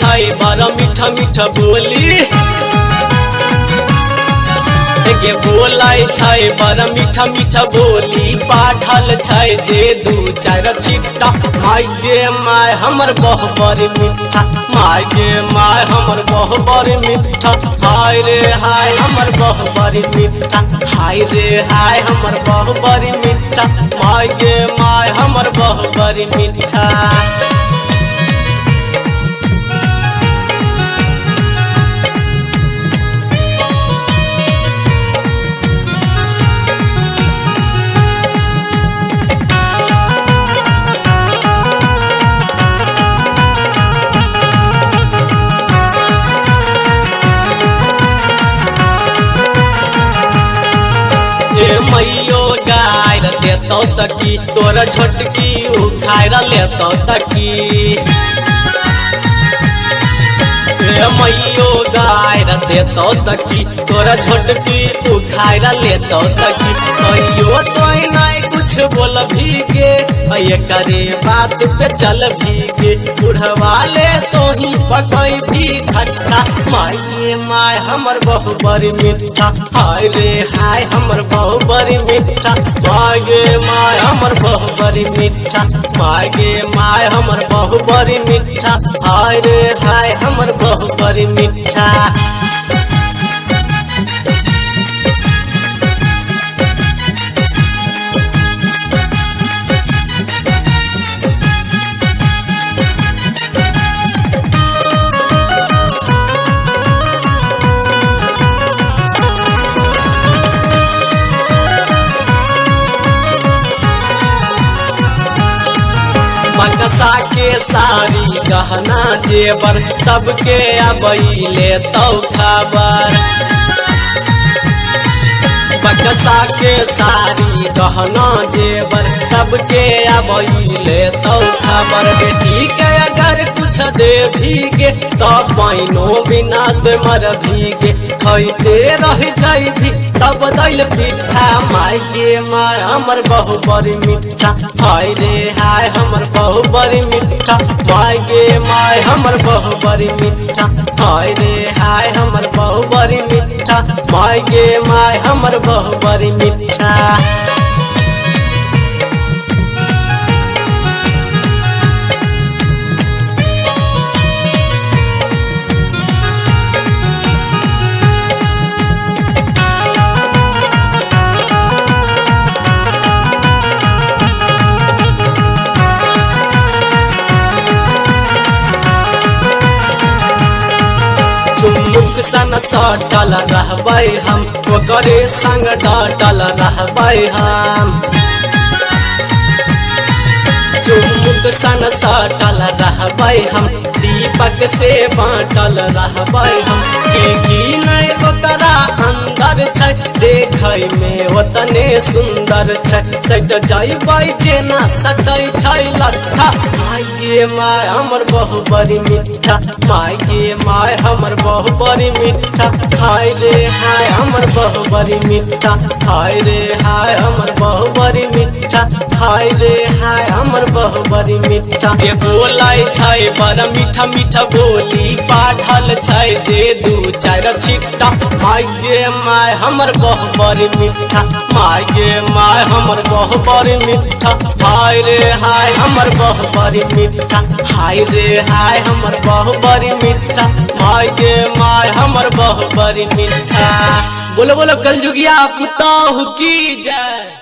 छै बड़ा मीठा मीठा बोली गे बोलाई छै बड़ा मीठा मीठा बोली पाठल छै जे दू चार छिट्टा माय गे माय हमर बहु बड़ी मीठा माय गे माय हमर बहु बड़ी मीठा हाय रे हाय हमर बहु बड़ी मीठा हाय रे हाय हमर बहु बड़ी मीठा माय गे माय हमर बहु बड़ी मीठा मैयो गायर देतो तकी तोरा छोटकी उखाड़ लेतो तकी मैयो गायर देतो तकी तोरा छोटकी उखाड़ लेतो तकी कहियो तो नहीं कुछ बोल भीगे ये करे बात पे चल भीगे बुढ़वा ले तो ही पकई भी खट्टा माय गे माय हमर बहु बड़ी मीठा हाय रे हाय हमर बहु बड़ी मीठा माय गे माय हमर बहु बड़ी मीठा माय गे माय हमर बहु बड़ी मीठा हाय रे हाय हमर बहु बड़ी मीठा बक्सा के सारी गहना जेबर सबके अबैले तो खबर बक्सा के सारी गहना जेबर सबके अबैले तो खबर बेटी के अगर कुछ दे भीगे तो पाइनो बिना तो मर भीगे खैते रह जाई भी तब दैल पीठा माय गे माय हमर बहु बड़ी मीठा हाय रे हाय हमर बहु बड़ी मीठा माय गे माय हमर बहु बड़ी मीठा हाय रे हाय हमर बहु बड़ी मीठा माय गे माय हमर बहु बड़ी मीठा चुमुक सन सटल रहबै हम ओकरे संग डटल रहबै हम चुमुक सन सटल रहबै हम दीपक से बाँटल रहबै हम की नहीं ओकरा अंदर छै देखै में ओतने सुंदर छै सट जाइबै जेना सटै छै लट्ठा माय गे माय हमर बहु बड़ी मीठा माय गे माय हमर बहु बड़ी मीठा हाय रे हाय हमर बहु बड़ी मीठा हाय रे हाय हमर बहु बड़ी मीठा हाय रे हाय हमर बहु बड़ी मीठा ये बोलाई छै बड़ा मीठा मीठा बोली पाठल छै जे दू चार छिट्टा माय गे माय हमर बहु बड़ी मीठा माय गे माय हमर बहु बड़ी मीठा हाय रे हाय हमर बहु बड़ी मीठा हाय रे हाय हमर बहु बड़ी मीठा माय गे माय हमर बहु बड़ी मीठा बोलो बोलो कलजुगिया पुतहु की जय।